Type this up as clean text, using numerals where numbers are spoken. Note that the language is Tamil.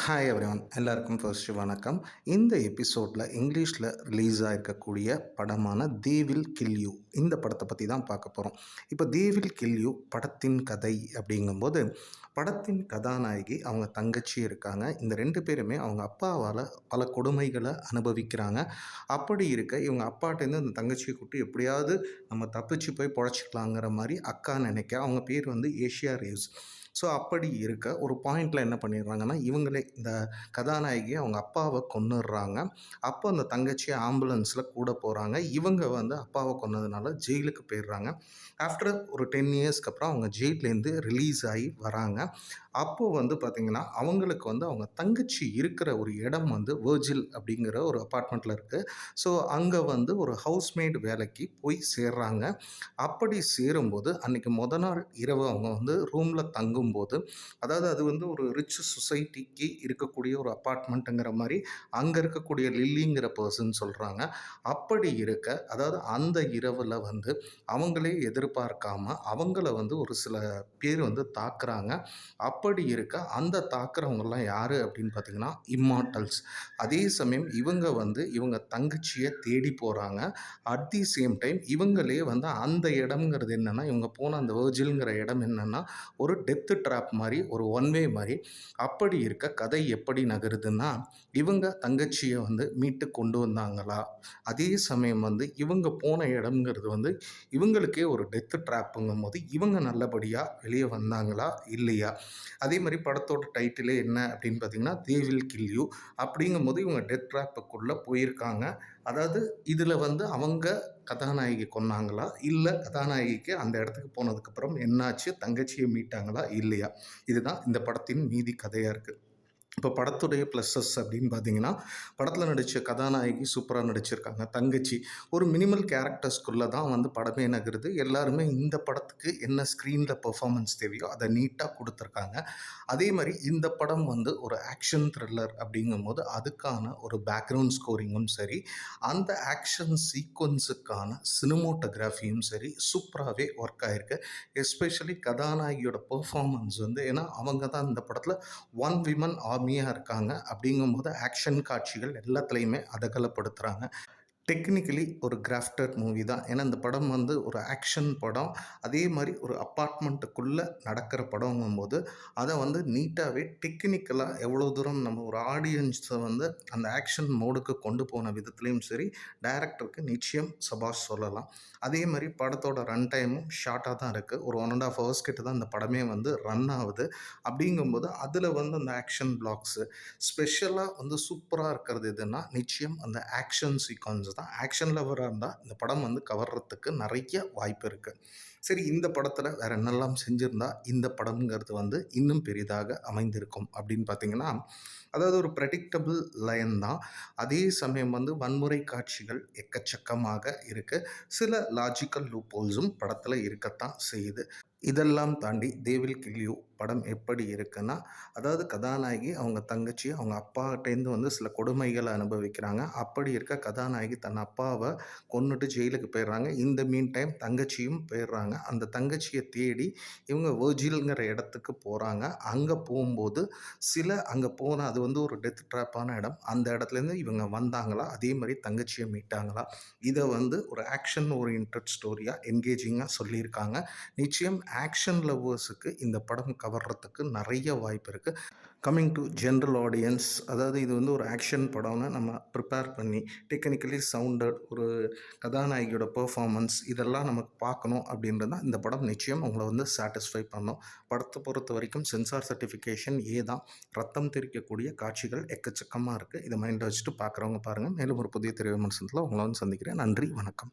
ஹாய் எவ்ரிவன் எல்லாருக்கும் ஃபர்ஸ்ட் வணக்கம். இந்த எபிசோடில் இங்கிலீஷில் ரிலீஸ் ஆகிருக்கக்கூடிய படமான தே வில் கில் யூ இந்த படத்தை பற்றி தான் பார்க்க போகிறோம். இப்போ தே வில் கில் யூ படத்தின் கதை அப்படிங்கும்போது படத்தின் கதாநாயகி அவங்க தங்கச்சி இருக்காங்க. இந்த ரெண்டு பேருமே அவங்க அப்பாவால் பல கொடுமைகளை அனுபவிக்கிறாங்க. அப்படி இருக்க இவங்க அப்பாட்டேருந்து அந்த தங்கச்சியை கூப்பிட்டு எப்படியாவது நம்ம தப்பிச்சு போய் பொழைச்சிக்கலாங்கிற மாதிரி அக்கா நினைக்க, அவங்க பேர் வந்து ஏஷியா ரேவ்ஸ். ஸோ அப்படி இருக்க ஒரு பாயிண்டில் என்ன பண்ணிடுறாங்கன்னா, இவங்களே இந்த கதாநாயகி அவங்க அப்பாவை கொன்னுடுறாங்க. அப்போ அந்த தங்கச்சி ஆம்புலன்ஸில் கூட போகிறாங்க. இவங்க வந்து அப்பாவை கொன்னதுனால ஜெயிலுக்கு போயிடுறாங்க. ஆஃப்டர் ஒரு 10 இயர்ஸ்க்கு அப்புறம் அவங்க ஜெயிலேருந்து ரிலீஸ் ஆகி வராங்க. அப்போது வந்து பார்த்திங்கன்னா அவங்களுக்கு வந்து அவங்க தங்கச்சி இருக்கிற ஒரு இடம் வந்து வெர்ஜில் அப்படிங்கிற ஒரு அப்பார்ட்மெண்ட்டில் இருக்குது. ஸோ அங்கே வந்து ஒரு ஹவுஸ்மேட் வேலைக்கு போய் சேர்றாங்க. அப்படி சேரும்போது அன்றைக்கி நாள் இரவு அவங்க வந்து ரூமில் தங்கும்போது, அதாவது அது வந்து ஒரு ரிச் சொசைட்டிக்கு இருக்கக்கூடிய ஒரு அப்பார்ட்மெண்ட்டுங்கிற மாதிரி அங்கே இருக்கக்கூடிய லில்லிங்கிற பர்சன் சொல்கிறாங்க. அப்படி இருக்க அதாவது அந்த இரவில் வந்து அவங்களே எதிர்பார்க்காம அவங்கள வந்து ஒரு சில பேர் வந்து தாக்குறாங்க. அப்படி இருக்க அந்த தாக்குறவங்கெல்லாம் யார் அப்படின்னு பார்த்தீங்கன்னா இம்மார்டல்ஸ். அதே சமயம் இவங்க வந்து இவங்க தங்கச்சியை தேடி போகிறாங்க. அட் தி சேம் டைம் இவங்களே வந்து அந்த இடம்ங்கிறது என்னென்னா, இவங்க போன அந்த வெர்ஜில்ங்கிற இடம் என்னென்னா ஒரு டெத்து ட்ராப் மாதிரி, ஒரு ஒன் வே மாதிரி. அப்படி இருக்க கதை எப்படி நகருதுன்னா, இவங்க தங்கச்சியை வந்து மீட்டு கொண்டு வந்தாங்களா, அதே சமயம் வந்து இவங்க போன இடம்ங்கிறது வந்து இவங்களுக்கே ஒரு டெத்து ட்ராப்புங்கும் போது இவங்க நல்லபடியாக வெளியே வந்தாங்களா இல்லையா. அதே மாதிரி படத்தோட டைட்டிலே என்ன அப்படின்னு பார்த்தீங்கன்னா தே வில் கில் யூ. அப்படிங்கும்போது இவங்க டெத் ட்ராப்புக்குள்ளே போயிருக்காங்க. அதாவது இதில் வந்து அவங்க கதாநாயகி கொன்னாங்களா, இல்லை கதாநாயகிக்கு அந்த இடத்துக்கு போனதுக்கப்புறம் என்னாச்சு, தங்கச்சியை மீட்டாங்களா இல்லையா, இதுதான் இந்த படத்தின் மீதி கதையாக இருக்குது. இப்போ படத்துடைய ப்ளஸ்ஸஸ் அப்படின்னு பார்த்தீங்கன்னா, படத்தில் நடித்த கதாநாயகி சூப்பராக நடிச்சிருக்காங்க. தங்கச்சி ஒரு மினிமல் கேரக்டர்ஸ்குள்ளே தான் வந்து படமே நகருது. எல்லாருமே இந்த படத்துக்கு என்ன ஸ்க்ரீனில் பெர்ஃபார்மன்ஸ் தேவையோ அதை நீட்டாக கொடுத்துருக்காங்க. அதே மாதிரி இந்த படம் வந்து ஒரு ஆக்ஷன் த்ரில்லர் அப்படிங்கும்போது அதுக்கான ஒரு பேக்ரவுண்ட் ஸ்கோரிங்கும் சரி, அந்த ஆக்ஷன் சீக்வன்ஸுக்கான சினிமோட்டோகிராஃபியும் சரி சூப்பராகவே ஒர்க் ஆகிருக்கு. எஸ்பெஷலி கதாநாயகியோட பெர்ஃபார்மன்ஸ் வந்து, ஏன்னா அவங்க தான் இந்த படத்தில் ஒன் விமன் ஆர்மியாக இருக்காங்க. அப்படிங்கும்போது ஆக்ஷன் காட்சிகள் எல்லாத்துலேயுமே அதகலப்படுத்துகிறாங்க. டெக்னிக்கலி ஒரு கிராஃப்டட் மூவி தான். ஏன்னா இந்த படம் வந்து ஒரு ஆக்ஷன் படம். அதே மாதிரி ஒரு அப்பார்ட்மெண்ட்டுக்குள்ளே நடக்கிற படங்கும்போது அதை வந்து நீட்டாகவே டெக்னிக்கலாக எவ்வளோ தூரம் நம்ம ஒரு ஆடியன்ஸை வந்து அந்த ஆக்ஷன் மோடுக்கு கொண்டு போன விதத்துலேயும் சரி, டைரக்டருக்கு நிச்சயம் சபாஷ் சொல்லலாம். அதே மாதிரி படத்தோட ரன் டைமும் ஷார்ட்டாக தான் இருக்குது. ஒரு 1.5 ஹவர்ஸ் கிட்ட தான் இந்த படமே வந்து ரன் ஆகுது. அப்படிங்கும்போது அதில் வந்து அந்த ஆக்ஷன் பிளாக்ஸு ஸ்பெஷலாக வந்து சூப்பராக இருக்கிறது எதுன்னா நிச்சயம் அந்த ஆக்ஷன் சீக்வன்ஸ் தான். ஆக்ஷன் லவராக இருந்தால் இந்த படம் வந்து கவர்றதுக்கு நிறைய வாய்ப்பு இருக்குது. சரி, இந்த படத்தில் வேறு என்னெல்லாம் செஞ்சுருந்தா இந்த படம்ங்கிறது வந்து இன்னும் பெரிதாக அமைந்திருக்கும் அப்படின்னு பார்த்தீங்கன்னா, அதாவது ஒரு ப்ரெடிக்டபிள் லைன் தான். அதே சமயம் வந்து வன்முறை காட்சிகள் எக்கச்சக்கமாக இருக்குது. சில லாஜிக்கல் லூப்போல்ஸும் படத்தில் இருக்கத்தான் செய்யுது. இதெல்லாம் தாண்டி தே வில் கில் யூ படம் எப்படி இருக்குன்னா, அதாவது கதாநாயகி அவங்க தங்கச்சி அவங்க அப்பாட்டேருந்து வந்து சில கொடுமைகளை அனுபவிக்கிறாங்க. அப்படி இருக்க கதாநாயகி தன் அப்பாவை கொன்னுட்டு ஜெயிலுக்கு போயிடுறாங்க. இந்த மீன் டைம் தங்கச்சியும் போயிடுறாங்க. அந்த தங்கச்சியை தேடி இவங்க வெர்ஜில்ங்கிற இடத்துக்கு போகிறாங்க. அங்கே போகும்போது அங்கே போன அது வந்து ஒரு டெத் ட்ராப்பான இடம். அந்த இடத்துலேருந்து இவங்க வந்தாங்களா, அதே மாதிரி தங்கச்சியை மீட்டாங்களா, இதை வந்து ஒரு ஆக்ஷன் ஓரியன்டட் ஸ்டோரியாக என்கேஜிங்காக சொல்லியிருக்காங்க. நிச்சயம் ஆக்ஷன் லவ்வர்ஸுக்கு இந்த படம் கவர்றதுக்கு நிறைய வாய்ப்பு இருக்குது. கம்மிங் டு ஜென்ரல் ஆடியன்ஸ், அதாவது இது வந்து ஒரு ஆக்ஷன் படம்னு நம்ம ப்ரிப்பேர் பண்ணி டெக்னிக்கலி சவுண்டட் ஒரு கதாநாயகியோட பெர்ஃபார்மன்ஸ் இதெல்லாம் நமக்கு பார்க்கணும் அப்படின்றது தான் இந்த படம் நிச்சயம் உங்களை வந்து சாட்டிஸ்ஃபை பண்ணும். படத்தை பொறுத்த வரைக்கும் சென்சார் சர்டிஃபிகேஷன் தான். ரத்தம் தெரிக்கக்கூடிய காட்சிகள் எக்கச்சக்கமாக இருக்குது. இதை மைண்டில் வச்சுட்டு பார்க்குறவங்க பாருங்கள். மேலும் ஒரு புதிய திரை விமர்சனத்தில் உங்களை வந்து சந்திக்கிறேன். நன்றி, வணக்கம்.